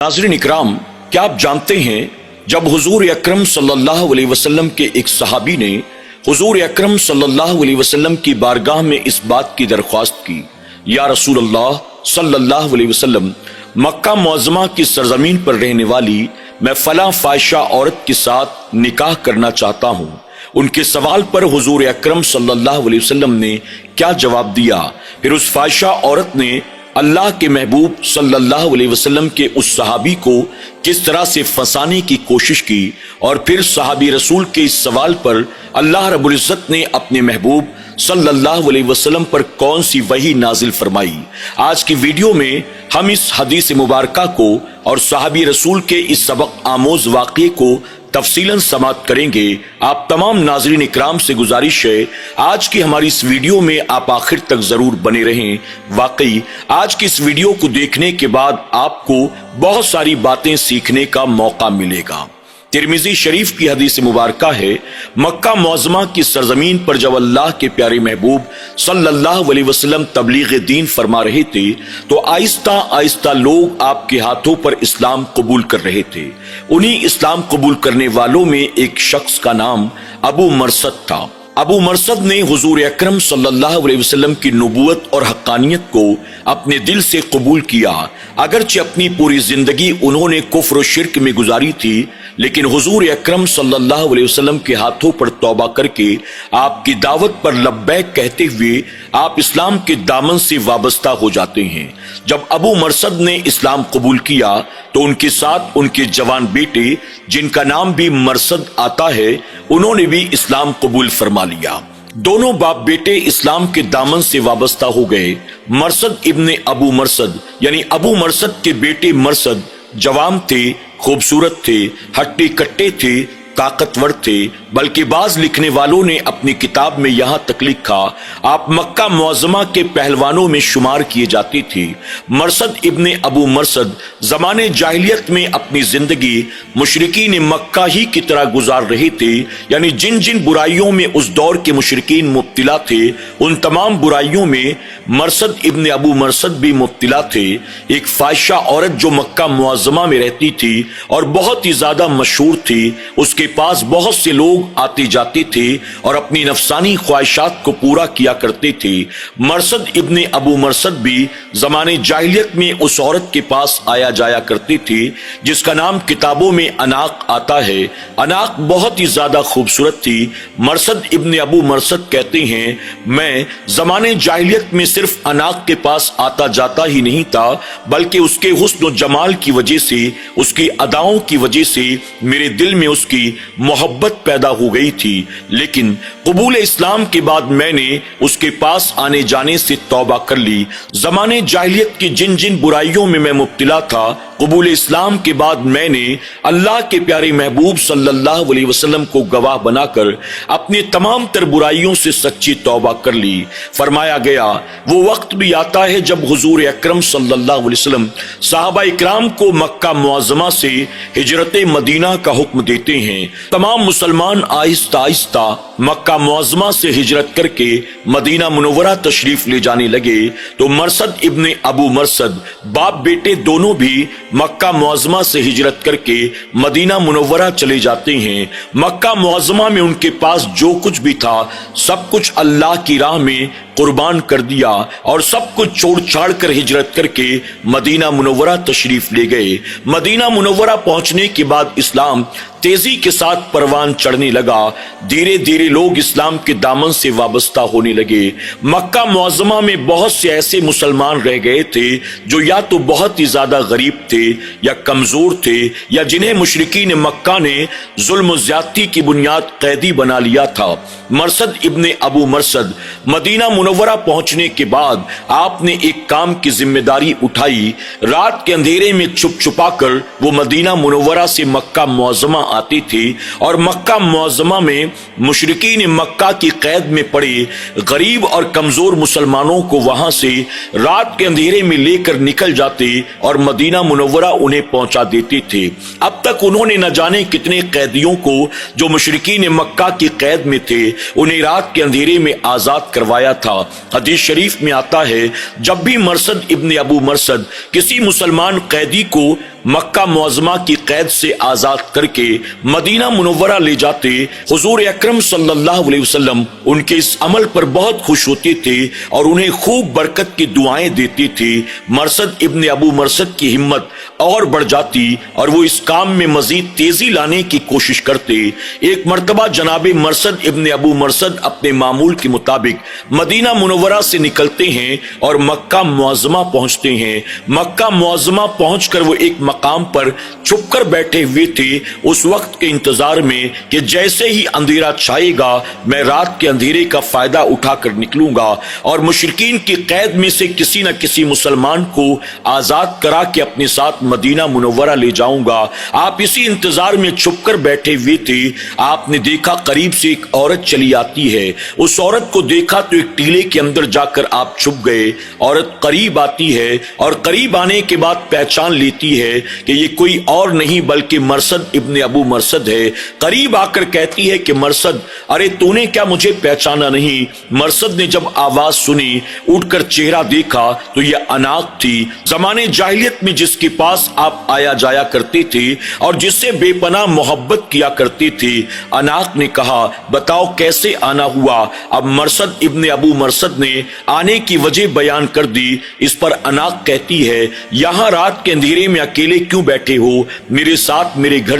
नाज़रीन इकराम, क्या आप जानते हैं जब हुजूर अकरम सल्लल्लाहु अलैहि वसल्लम के एक सहाबी ने हुजूर अकरम सल्लल्लाहु अलैहि वसल्लम की बारगाह में इस बात की दरख्वास्त की, या रसूल अल्लाह सल्लल्लाहु अलैहि वसल्लम, मक्का मुअज़्ज़मा की सरजमीन पर रहने वाली मैं फला फाहिशा औरत के साथ निकाह करना चाहता हूँ। उनके सवाल पर हुजूर अकरम सल्लल्लाहु अलैहि वसल्लम ने क्या जवाब दिया? फिर उस फाहिशा औरत ने अल्लाह के महबूब सल्लल्लाहु अलैहि वसल्लम के उस सहाबी को किस तरह से फंसाने की कोशिश की, और फिर सहाबी रसूल के इस सवाल पर अल्लाह रब्बुल इज्जत ने अपने महबूब सल्लल्लाहु अलैहि वसल्लम पर कौन सी वही नाजिल फरमाई। आज की वीडियो में हम इस हदीस मुबारका को और सहाबी रसूल के इस सबक आमोज वाक़ये को तफसीलन समाअत करेंगे। आप तमाम नाज़रीन इकराम से गुजारिश है, आज की हमारी इस वीडियो में आप आखिर तक जरूर बने रहें। वाकई आज की इस वीडियो को देखने के बाद आपको बहुत सारी बातें सीखने का मौका मिलेगा। तिरमिज़ी शरीफ की हदीस मुबारका है, मक्का मुअज़्ज़मा की सरजमीन पर जब अल्लाह के प्यारे महबूब सल्लल्लाहु अलैहि वसल्लम तबलीग दीन फरमा रहे थे तो आहिस्ता आहिस्ता लोग आपके हाथों पर इस्लाम कबूल कर रहे थे। उन्हीं इस्लाम कबूल करने वालों में एक शख्स का नाम अबू मरसद था। अबू मरसद ने हुजूर अकरम सल्लल्लाहु अलैहि वसल्लम की नबूवत और हक्कानियत को अपने दिल से कबूल किया। अगरचे अपनी पूरी जिंदगी उन्होंने कुफ्र और शिर्क में गुजारी थी, लेकिन हुजूर अकरम सल्लल्लाहु अलैहि वसल्लम के हाथों पर तौबा करके आपकी दावत पर लब्बैक कहते हुए आप इस्लाम के दामन से वाबस्ता हो जाते हैं। जब अबू मरसद ने इस्लाम कबूल किया तो उनके साथ उनके जवान बेटे, जिनका नाम भी मरसद आता है, उन्होंने भी इस्लाम कबूल फरमा लिया। दोनों बाप बेटे इस्लाम के दामन से वाबस्ता हो गए। मरसद इब्ने अबू मरसद यानी अबू मरसद के बेटे मरसद जवान थे, खूबसूरत थे, हट्टे कट्टे थे, ताकतवर थे, बल्कि बाज लिखने वालों ने अपनी किताब में यहां तक लिखा आप मक्का मुअज़्ज़मा के पहलवानों में शुमार किए जाते थे। मरसद इब्ने अबू मरसद जमाने जाहिलियत में अपनी जिंदगी मुशरिकीन मक्का ही की तरह गुजार रहे थे, यानी जिन जिन बुराइयों में उस दौर के मुशरिकीन मुब्तिला थे उन तमाम बुराइयों में मरसद इब्ने अबू मरसद भी मुब्तिला थे। एक फाहिशा औरत जो मक्का मुअज़्ज़मा में रहती थी और बहुत ही ज्यादा मशहूर थी, उसके पास बहुत से लोग आते जाते थे और अपनी नफसानी ख्वाहिशात को पूरा किया करते थे। मरसद इब्ने अबू मरसद भी जमाने जाहिलियत में उस औरत के पास आया जाया करते थे जिसका नाम किताबों में अनाक आता है। अनाक बहुत ही ज्यादा खूबसूरत थी। मरसद इब्ने अबू मरसद कहते हैं, मैं जमाने जाहिलियत में सिर्फ अनाक के पास आता जाता ही नहीं था, बल्कि उसके हुस्न और जमाल की वजह से, उसकी अदाओं की वजह से मेरे दिल में उसकी मोहब्बत पैदा हो गई थी। लेकिन कबूल इस्लाम के बाद मैंने उसके पास आने जाने से तौबा कर ली। जमाने जाहिलियत की जिन जिन बुराइयों में मैं मुब्तिला था, कबूल इस्लाम के बाद मैंने अल्लाह के प्यारे महबूब सल्लल्लाहु अलैहि वसल्लम को गवाह बनाकर अपनी तमाम तर बुराइयों से सच्ची तौबा कर ली। फरमाया गया वो वक्त भी आता है जब हुजूर अकरम सल्लल्लाहु अलैहि वसल्लम सहाबा इकराम को मक्का मुअज़्ज़मा से हिजरत मदीना का हुक्म देते हैं। तमाम मुसलमान आहिस्ता आहिस्ता मक्का मुअज़्ज़मा से हिजरत करके मदीना मुनव्वरा तशरीफ ले जाने लगे तो मरसद इब्ने अबू मरसद बाप बेटे दोनों भी मक्का मुअज़्ज़मा से हिजरत करके मदीना मुनव्वरा चले जाते हैं। मक्का मुअज़्ज़मा में उनके पास जो कुछ भी था सब कुछ अल्लाह की राह में कुर्बान कर दिया और सब कुछ छोड़ छाड़ कर हिजरत करके मदीना मुनव्वरा तशरीफ ले गए। मदीना मुनव्वरा पहुंचने के बाद इस्लाम तेजी के साथ परवान चढ़ने लगा। धीरे धीरे लोग इस्लाम के दामन से वाबस्ता होने लगे। मक्का मुअज़्ज़मा में बहुत से ऐसे मुसलमान रह गए थे जो या तो बहुत ही ज्यादा गरीब थे या कमजोर थे, या जिन्हें मुशरिकीन मक्का ने जुल्म और ज्यादती की बुनियाद कैदी बना लिया था। मरसद इब्ने अबू मरसद मदीना मुनव्वरा पहुंचने के बाद आपने एक काम की जिम्मेदारी उठाई। रात के अंधेरे में छुप छुपा कर वो मदीना मुनव्वरा से मक्का मुअज़्ज़मा आते थे और मक्का मुअज़्ज़मा में मुशरिकीन मक्का की कैद में पड़े गरीब और कमजोर मुसलमानों को वहां से रात के अंधेरे में लेकर निकल जाते और मदीना मुनव्वरा उन्हें पहुंचा देते थे। अब तक उन्होंने न जाने कितने कैदियों को जो मुशरिकीन मक्का की कैद में थे उन्हें रात के अंधेरे में आजाद करवाया था। हदीस शरीफ में आता है, जब भी मरसद इब्ने अबू मरसद किसी मुसलमान कैदी को मक्का मुअज़्ज़मा की कैद से आजाद करके मदीना मुनव्वरा ले जाते। हुजूर अकरम सल्लल्लाहु अलैहि वसल्लम उनके इस अमल पर बहुत खुश होते थे और उन्हें खूब बरकत की दुआएं देते थे। मरसद इब्न अबू मरसद की हिम्मत और बढ़ जाती और वो इस काम में मजीद तेजी लाने की कोशिश करते। एक मर्तबा जनाबे मरसद इब्न अबू मरसद अपने मामूल के मुताबिक मदीना मुनव्वरा से निकलते हैं और मक्का मुअज़्ज़मा पहुंचते हैं। मक्का मुअज़्ज़मा पहुंचकर वो एक मकाम पर छुपकर बैठे हुए थे, उस वक्त के इंतजार में कि जैसे ही अंधेरा छाएगा मैं रात के अंधेरे का फायदा उठाकर निकलूंगा और मुशरिकीन की कैद में से किसी न किसी मुसलमान को आजाद करा के अपने साथ मदीना मुनव्वरा ले जाऊंगा। आप इसी इंतजार में छुपकर बैठे हुए थे। आपने देखा करीब से एक औरत चली आती है। उस औरत को देखा तो एक टीले के अंदर जाकर आप छुप गए। औरत करीब आती है और करीब आने के बाद पहचान लेती है कि ये कोई और नहीं बल्कि मरसद इब्न अबू मरसद है। करीब आकर कहती है कि मरसद, अरे तूने क्या मुझे पहचाना नहीं? मरसद ने जब आवाज सुनी, उठकर चेहरा देखा तो यह अनाक थी, जमाने जाहिलियत में जिसके पास आप आया जाया करते थे और जिससे बेपनाह मोहब्बत किया करते थे। अनाक ने कहा, बताओ कैसे आना हुआ? अब मरसद इब्न अबू मरसद ने आने की वजह बयान कर दी। इस पर अनाक कहती है, यहाँ रात के अंधेरे में अकेले क्यों बैठे हो? मेरे साथ मेरे घर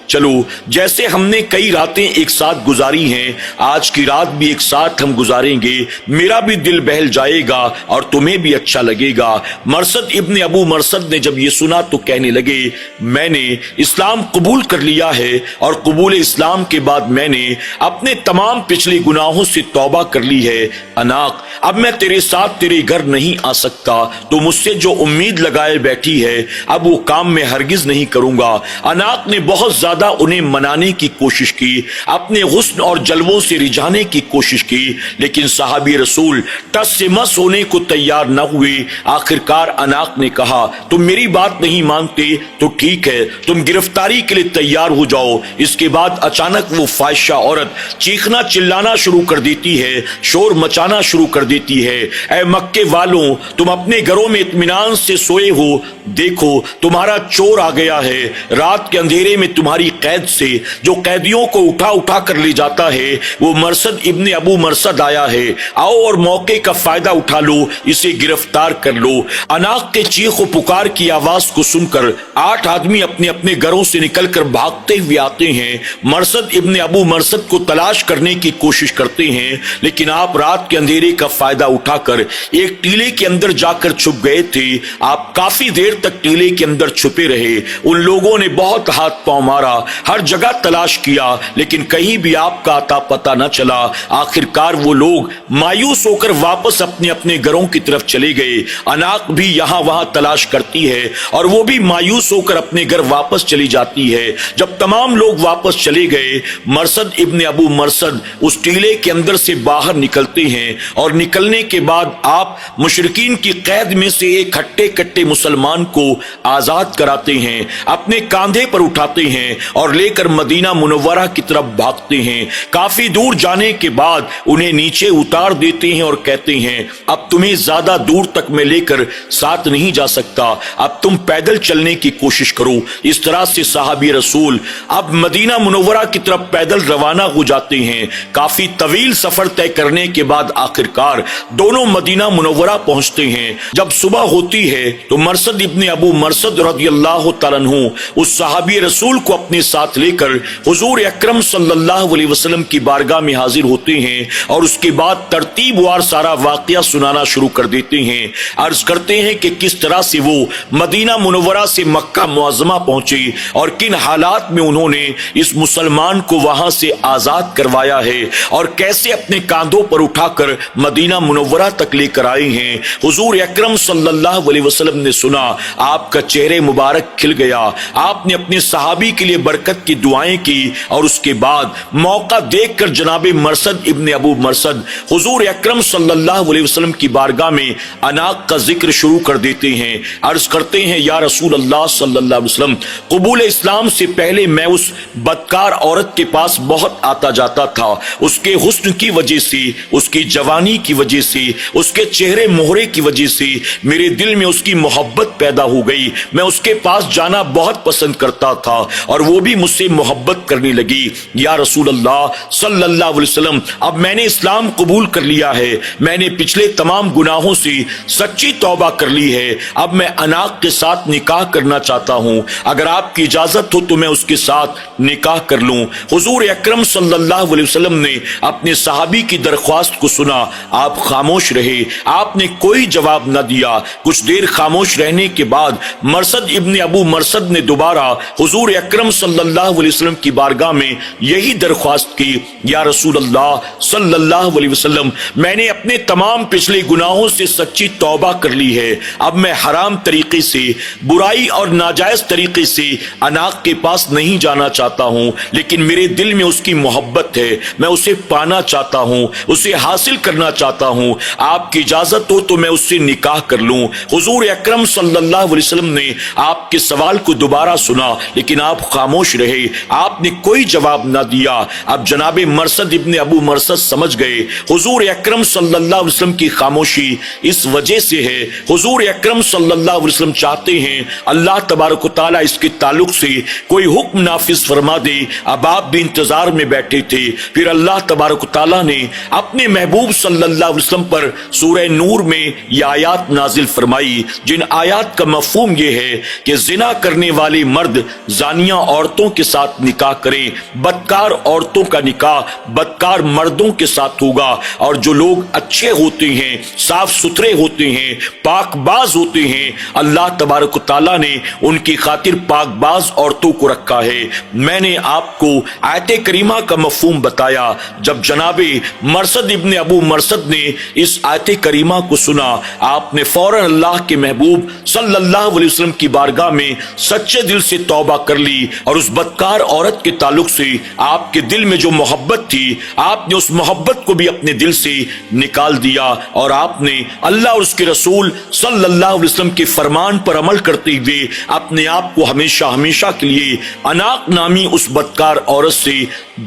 चलो। जैसे हमने कई रातें एक साथ गुजारी हैं, आज की रात भी एक साथ हम गुजारेंगे। मेरा भी दिल बहल जाएगा और तुम्हें भी अच्छा लगेगा। मरसद इब्न अबू मरसद ने जब ये सुना तो कहने लगे, मैंने इस्लाम कबूल कर लिया है और कबूल इस्लाम के बाद मैंने अपने तमाम पिछले गुनाहों से तौबा कर ली है। अनाक, अब मैं तेरे साथ तेरे घर नहीं आ सकता। तो मुझसे जो उम्मीद लगाए बैठी है अब वो काम मैं हरगिज नहीं करूंगा। अनाक ने बहुत ज्यादा उन्हें मनाने की कोशिश की, अपने हुस्न और जलवों से रिझाने की कोशिश की, लेकिन साहबी रसूल टस से मस होने को तैयार न हुए। आखिरकार अनाक ने कहा, तुम मेरी बात नहीं मानते तो ठीक है, तुम गिरफ्तारी के लिए तैयार हो जाओ। इसके बाद अचानक वो फाहिशा औरत चीखना चिल्लाना शुरू कर देती है, शोर मचाना शुरू कर देती है, ऐ मक्के वालों, तुम अपने घरों में इत्मीनान से सोए हो, देखो तुम्हारा चोर आ गया है। रात के अंधेरे में तुम्हारी कैद से जो कैदियों को उठा उठा कर ले जाता है वो मरसद इब्न अबू मरसद आया है। आओ और मौके का फायदा उठा लो, इसे गिरफ्तार कर लो। अनाक के चीख व पुकार की आवाज को सुनकर 8 आदमी अपने अपने घरों से निकलकर भागते हुए आते हैं। मरसद इब्न अबू मरसद को तलाश करने की कोशिश करते हैं, लेकिन आप रात के अंधेरे का फायदा उठाकर एक टीले के अंदर जाकर छुप गए थे। आप काफी देर तक टीले के अंदर छुपे रहे। उन लोगों ने बहुत हाथ पांव मारा, हर जगह तलाश किया, लेकिन कहीं भी आपका आता पता न चला। आखिरकार वो लोग मायूस होकर वापस अपने अपने घरों की तरफ चले गए। अनाक भी यहाँ वहां तलाश करती है और वो भी मायूस होकर अपने घर वापस चली जाती है। जब तमाम लोग वापस चले गए, मरसद इब्न अबू मरसद उस टीले के अंदर से बाहर निकलते हैं और निकलने के बाद आप मुशरिकीन की कैद में से एक हट्टे कट्टे मुसलमान को आजाद कराते हैं, अपने कांधे पर उठाते हैं और लेकर मदीना मुनव्वरा की तरफ भागते हैं। काफी दूर जाने के बाद उन्हें नीचे उतार देते हैं और कहते हैं, अब तुम्हें ज्यादा दूर तक मैं लेकर साथ नहीं जा सकता, अब तुम पैदल चलने की कोशिश करो। इस तरह से साहबी रसूल अब मदीना मुनव्वरा की तरफ पैदल रवाना हो जाते हैं। काफी तवील सफर तय करने के बाद आखिरकार दोनों मदीना मुनव्वरा पहुंचते हैं। जब सुबह होती है तो मरसद इब्न अबू मरसद रज़ियल्लाहु तआला अन्हु उस साहबी रसूल को अपने साथ लेकर हुजूर अकरम सल्लल्लाहु अलैहि वसल्लम की बारगाह में हाजिर होते हैं और उसके बाद तरतीबवार सारा वाकया सुनाना शुरू कर देते हैं। अर्ज करते हैं कि किस तरह से वो मदीना मुनव्वरा से मक्का मुअज़्ज़मा पहुंचे और किन हालात में उन्होंने इस मुसलमान को वहां से आजाद करवाया है और कैसे अपने कांधों पर उठाकर मदीना मुनव्वरा तक लेकर आए हैं। हुजूर अकरम सल्लल्लाहु अलैहि वसल्लम ने सुना, आपका चेहरे मुबारक खिल गया। आपने अपने सहाबी के लिए برکت کی دعائیں کی اور اس کے بعد موقع دیکھ کر جناب مرثد ابن ابو مرثد حضور اکرم صلی اللہ علیہ وسلم کی بارگاہ میں اناق کا ذکر شروع کر دیتے ہیں، عرض کرتے ہیں یا رسول اللہ صلی اللہ علیہ وسلم، قبول اسلام سے پہلے میں اس بدکار عورت کے پاس بہت آتا جاتا تھا، اس کے حسن کی وجہ سے، اس کی جوانی کی وجہ سے، اس کے چہرے مہرے کی وجہ سے میرے دل میں اس کی محبت پیدا ہو گئی، میں اس کے پاس جانا بہت پسند کرتا تھا اور وہ بھی مجھ سے محبت کرنے لگی۔ یا رسول اللہ صلی اللہ علیہ وسلم، اب میں نے اسلام قبول کر لیا ہے، میں نے پچھلے تمام گناہوں سے سچی توبہ کر لی ہے، اب میں اناق کے ساتھ نکاح کرنا چاہتا ہوں، اگر آپ کی اجازت ہو تو میں اس کے ساتھ نکاح کر لوں۔ حضور اکرم صلی اللہ علیہ وسلم نے اپنے صحابی کی درخواست کو سنا، آپ خاموش رہے، آپ نے کوئی جواب نہ دیا۔ کچھ دیر خاموش رہنے کے بعد مرثد ابن ابو مرثد نے دوبارہ حضور اکرم صلی اللہ علیہ وسلم کی بارگاہ میں یہی درخواست کی، یا رسول اللہ صلی اللہ علیہ وسلم، میں نے اپنے تمام پچھلے گناہوں سے سچی توبہ کر لی ہے، اب میں حرام طریقے سے، برائی اور ناجائز طریقے سے اناق کے پاس نہیں جانا چاہتا ہوں، لیکن میرے دل میں اس کی محبت ہے، میں اسے پانا چاہتا ہوں، اسے حاصل کرنا چاہتا ہوں، آپ کی اجازت ہو تو میں اس سے نکاح کر لوں۔ حضور اکرم صلی اللہ علیہ وسلم نے آپ کے سوال کو دوبارہ سنا، لیکن آپ خاموش رہے، آپ نے کوئی جواب نہ دیا۔ اب جناب مرثد ابن ابو مرثد سمجھ گئے حضور اکرم صلی اللہ علیہ وسلم کی خاموشی اس وجہ سے ہے، حضور اکرم صلی اللہ علیہ وسلم چاہتے ہیں اللہ تبارک و تعالیٰ اس کے تعلق سے کوئی حکم نافذ فرما دے۔ اب آپ بھی انتظار میں بیٹھے تھے، پھر اللہ تبارک و تعالیٰ نے اپنے محبوب صلی اللہ علیہ وسلم پر سورہ نور میں یہ آیات نازل فرمائی، جن آیات کا مفہوم یہ ہے کہ زنا کرنے والے مرد زانیہ عورتوں کے ساتھ نکاح کریں، بدکار عورتوں کا نکاح بدکار مردوں کے ساتھ ہوگا، اور جو لوگ اچھے ہوتے ہیں، صاف ستھرے ہوتے ہیں، پاک باز ہوتے ہیں، اللہ تبارک و تعالیٰ نے ان کی خاطر پاک باز عورتوں کو رکھا ہے۔ میں نے آپ کو آیت کریمہ کا مفہوم بتایا۔ جب جناب مرثد ابن ابو مرثد نے اس آیت کریمہ کو سنا، آپ نے فوراً اللہ کے محبوب صلی اللہ علیہ وسلم کی بارگاہ میں سچے دل سے توبہ کر لی، اور اس بدکار عورت کے تعلق سے آپ کے دل میں جو محبت تھی، آپ نے اس محبت کو بھی اپنے دل سے نکال دیا، اور آپ نے اللہ اور اس کے رسول صلی اللہ علیہ وسلم کے فرمان پر عمل کرتے ہوئے اپنے آپ کو ہمیشہ ہمیشہ کے لیے اناق نامی اس بدکار عورت سے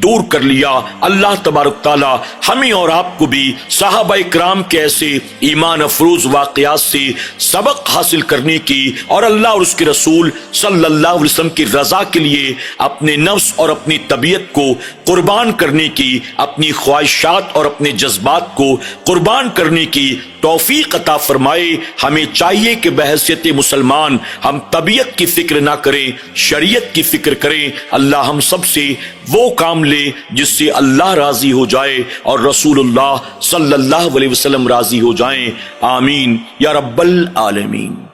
دور کر لیا۔ اللہ تبارک تعالیٰ ہمیں اور آپ کو بھی صحابہ کرام کے ایسے ایمان افروز واقعات سے سبق حاصل کرنے کی اور اللہ اور اس کے رسول صلی اللہ علیہ وسلم کی رضا کے لیے اپنے نفس اور اپنی طبیعت کو قربان کرنے کی، اپنی خواہشات اور اپنے جذبات کو قربان کرنے کی توفیق عطا فرمائے۔ ہمیں چاہیے کہ بحیثیت مسلمان ہم طبیعت کی فکر نہ کریں، شریعت کی فکر کریں۔ اللہ ہم سب سے وہ کام لے جس سے اللہ راضی ہو جائے اور رسول اللہ صلی اللہ علیہ وسلم راضی ہو جائیں۔ آمین یا رب العالمین۔